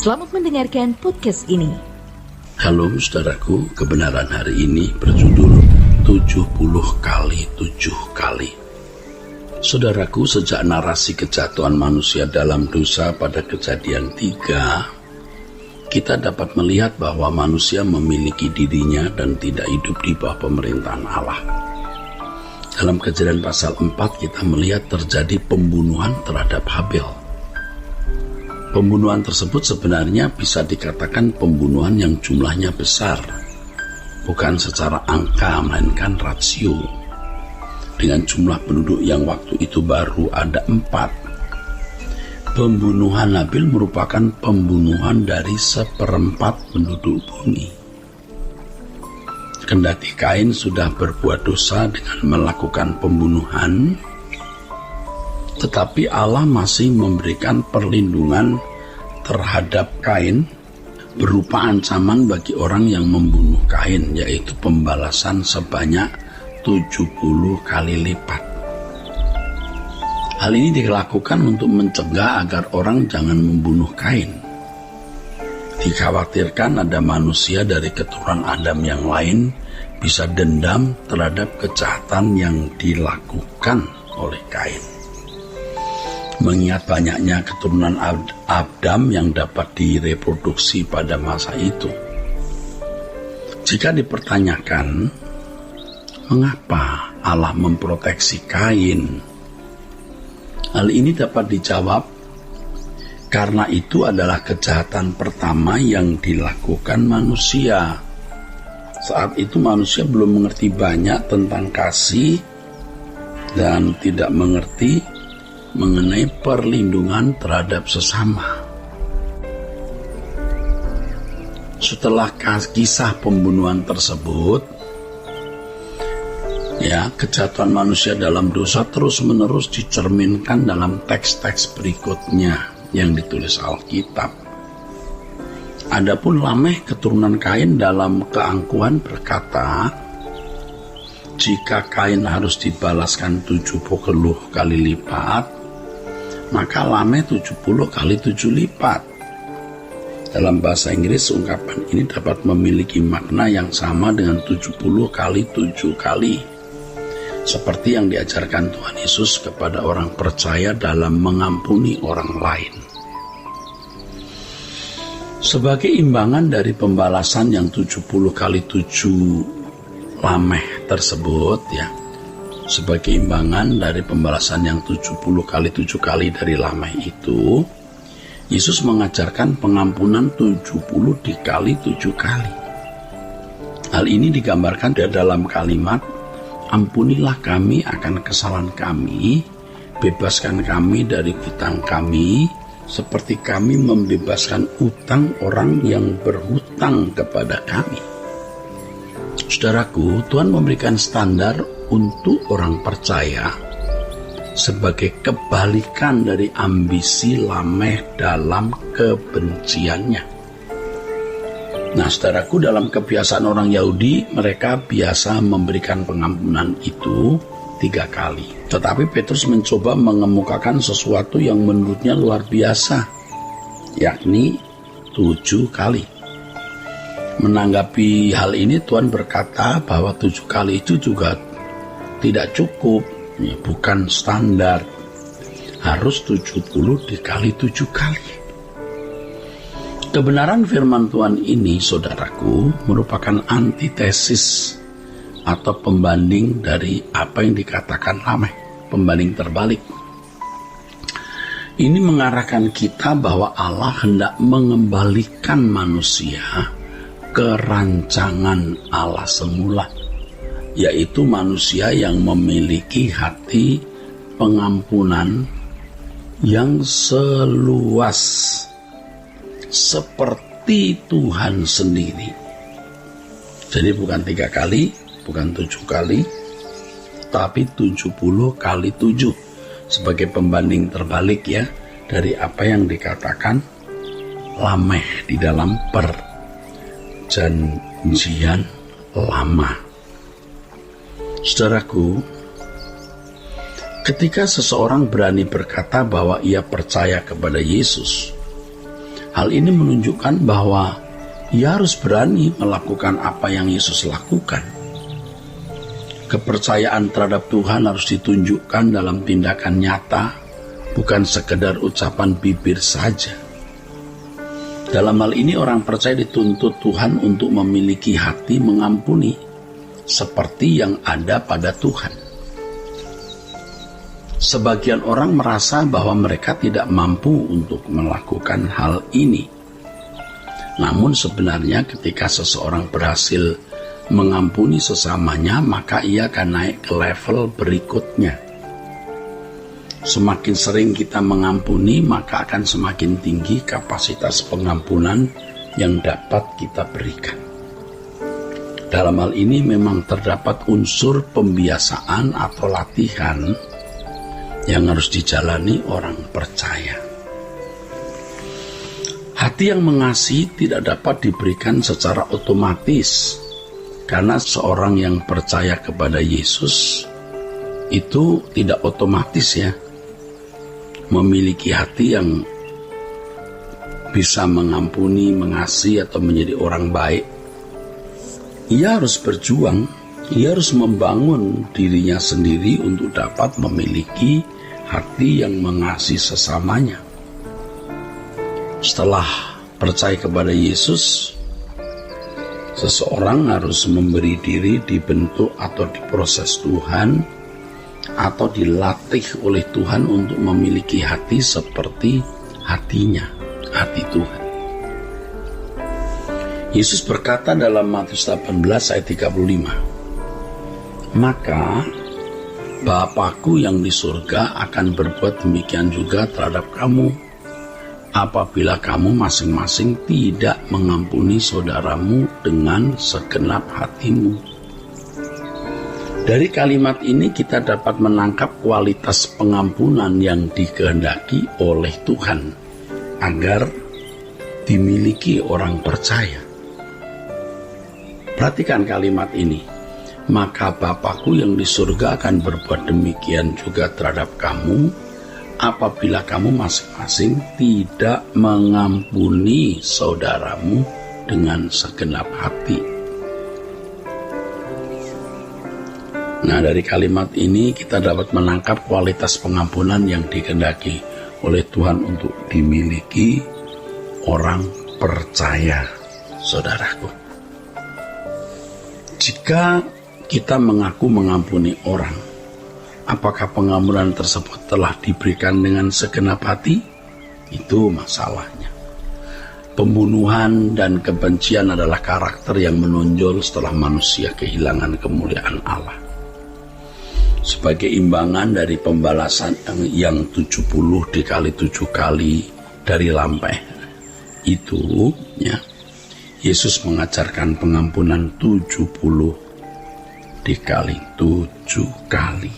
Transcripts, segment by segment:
Selamat mendengarkan podcast ini. Halo saudaraku, kebenaran hari ini berjudul 70 kali 7 kali. Saudaraku, sejak narasi kejatuhan manusia dalam dosa pada Kejadian 3, kita dapat melihat bahwa manusia memiliki dirinya dan tidak hidup di bawah pemerintahan Allah. Dalam Kejadian pasal 4 kita melihat terjadi pembunuhan terhadap Habel. Pembunuhan tersebut sebenarnya bisa dikatakan pembunuhan yang jumlahnya besar, bukan secara angka melainkan rasio. Dengan jumlah penduduk yang waktu itu baru ada 4, pembunuhan Habel merupakan pembunuhan dari 1/4 penduduk bumi. Kendati Kain sudah berbuat dosa dengan melakukan pembunuhan, tetapi Allah masih memberikan perlindungan terhadap Kain berupa ancaman bagi orang yang membunuh Kain, yaitu pembalasan sebanyak 70 kali lipat. Hal ini dilakukan untuk mencegah agar orang jangan membunuh Kain. Dikhawatirkan ada manusia dari keturunan Adam yang lain bisa dendam terhadap kejahatan yang dilakukan oleh Kain. Mengingat banyaknya keturunan Adam yang dapat direproduksi pada masa itu. Jika dipertanyakan, mengapa Allah memproteksi Kain? Hal ini dapat dijawab karena itu adalah kejahatan pertama yang dilakukan manusia. Saat itu manusia belum mengerti banyak tentang kasih dan tidak mengerti mengenai perlindungan terhadap sesama. Setelah kisah pembunuhan tersebut, kejatuhan manusia dalam dosa terus-menerus dicerminkan dalam teks-teks berikutnya yang ditulis Alkitab. Adapun Lameh keturunan Kain dalam keangkuhan berkata, jika Kain harus dibalaskan 70 kali lipat, maka Lameh 70 kali 7 lipat. Dalam bahasa Inggris, ungkapan ini dapat memiliki makna yang sama dengan 70 kali 7 kali. Seperti yang diajarkan Tuhan Yesus kepada orang percaya dalam mengampuni orang lain. Sebagai imbangan dari pembalasan yang 70 kali 7 Lameh tersebut, sebagai imbangan dari pembalasan yang 70 kali 7 kali dari Lameh itu, Yesus mengajarkan pengampunan 70 dikali 7 kali. Hal ini digambarkan di dalam kalimat, ampunilah kami akan kesalahan kami, bebaskan kami dari hutang kami, seperti kami membebaskan utang orang yang berhutang kepada kami. Saudaraku, Tuhan memberikan standar untuk orang percaya sebagai kebalikan dari ambisi Lameh dalam kebenciannya. Nah, saudaraku, dalam kebiasaan orang Yahudi, mereka biasa memberikan pengampunan itu 3 kali. Tetapi Petrus mencoba mengemukakan sesuatu yang menurutnya luar biasa, yakni 7 kali. Menanggapi hal ini, Tuhan berkata bahwa 7 kali itu juga tidak cukup, bukan standar, harus 70 dikali 7 kali. Kebenaran firman Tuhan ini, saudaraku, merupakan antitesis atau pembanding dari apa yang dikatakan Lameh, pembanding terbalik. Ini mengarahkan kita bahwa Allah hendak mengembalikan manusia ke rancangan Allah semula, yaitu manusia yang memiliki hati pengampunan yang seluas seperti Tuhan sendiri. Jadi bukan 3 kali, bukan 7 kali, tapi 70 kali 7 sebagai pembanding terbalik dari apa yang dikatakan Lameh di dalam perjanjian lama. Saudaraku, ketika seseorang berani berkata bahwa ia percaya kepada Yesus, Hal ini menunjukkan bahwa ia harus berani melakukan apa yang Yesus lakukan. Kepercayaan terhadap Tuhan harus ditunjukkan dalam tindakan nyata, bukan sekedar ucapan bibir saja. Dalam hal ini orang percaya dituntut Tuhan untuk memiliki hati mengampuni, seperti yang ada pada Tuhan. Sebagian orang merasa bahwa mereka tidak mampu untuk melakukan hal ini. Namun sebenarnya ketika seseorang berhasil mengampuni sesamanya, maka ia akan naik ke level berikutnya. Semakin sering kita mengampuni, maka akan semakin tinggi kapasitas pengampunan yang dapat kita berikan. Dalam hal ini memang terdapat unsur pembiasaan atau latihan yang harus dijalani orang percaya. Hati yang mengasihi tidak dapat diberikan secara otomatis, karena seorang yang percaya kepada Yesus itu tidak otomatis memiliki hati yang bisa mengampuni, mengasihi, atau menjadi orang baik. Ia harus berjuang, ia harus membangun dirinya sendiri untuk dapat memiliki hati yang mengasihi sesamanya. Setelah percaya kepada Yesus, seseorang harus memberi diri dibentuk atau diproses Tuhan, atau dilatih oleh Tuhan untuk memiliki hati seperti hatinya, hati Tuhan. Yesus berkata dalam Matius 18 ayat 35, "Maka Bapa-Ku yang di surga akan berbuat demikian juga terhadap kamu, apabila kamu masing-masing tidak mengampuni saudaramu dengan segenap hatimu." Dari kalimat ini kita dapat menangkap kualitas pengampunan yang dikehendaki oleh Tuhan agar dimiliki orang percaya. Perhatikan kalimat ini. "Maka Bapa-Ku yang di surga akan berbuat demikian juga terhadap kamu, apabila kamu masing-masing tidak mengampuni saudaramu dengan segenap hati." Nah, dari kalimat ini kita dapat menangkap kualitas pengampunan yang dikehendaki oleh Tuhan untuk dimiliki orang percaya, saudaraku. Jika kita mengaku mengampuni orang, apakah pengampunan tersebut telah diberikan dengan segenap hati? Itu masalahnya. Pembunuhan dan kebencian adalah karakter yang menonjol setelah manusia kehilangan kemuliaan Allah. Sebagai imbangan dari pembalasan yang 70 dikali 7 kali dari lampeh itu, Yesus mengajarkan pengampunan 70 dikali 7 kali.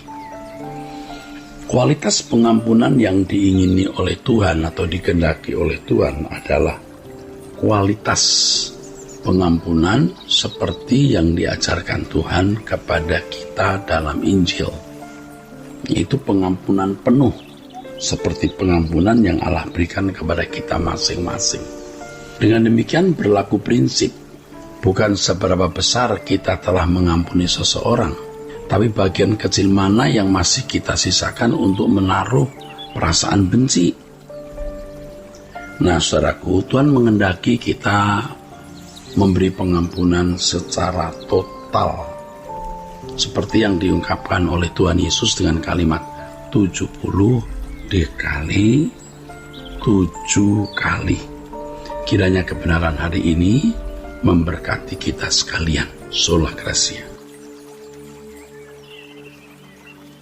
Kualitas pengampunan yang diingini oleh Tuhan atau dikehendaki oleh Tuhan adalah kualitas pengampunan seperti yang diajarkan Tuhan kepada kita dalam Injil, yaitu pengampunan penuh seperti pengampunan yang Allah berikan kepada kita masing-masing. Dengan demikian berlaku prinsip, bukan seberapa besar kita telah mengampuni seseorang, tapi bagian kecil mana yang masih kita sisakan untuk menaruh perasaan benci. Nah, saudaraku, Tuhan menghendaki kita memberi pengampunan secara total, seperti yang diungkapkan oleh Tuhan Yesus dengan kalimat 70 dikali 7 kali. Kiranya kebenaran hari ini memberkati kita sekalian. Sola Gracia.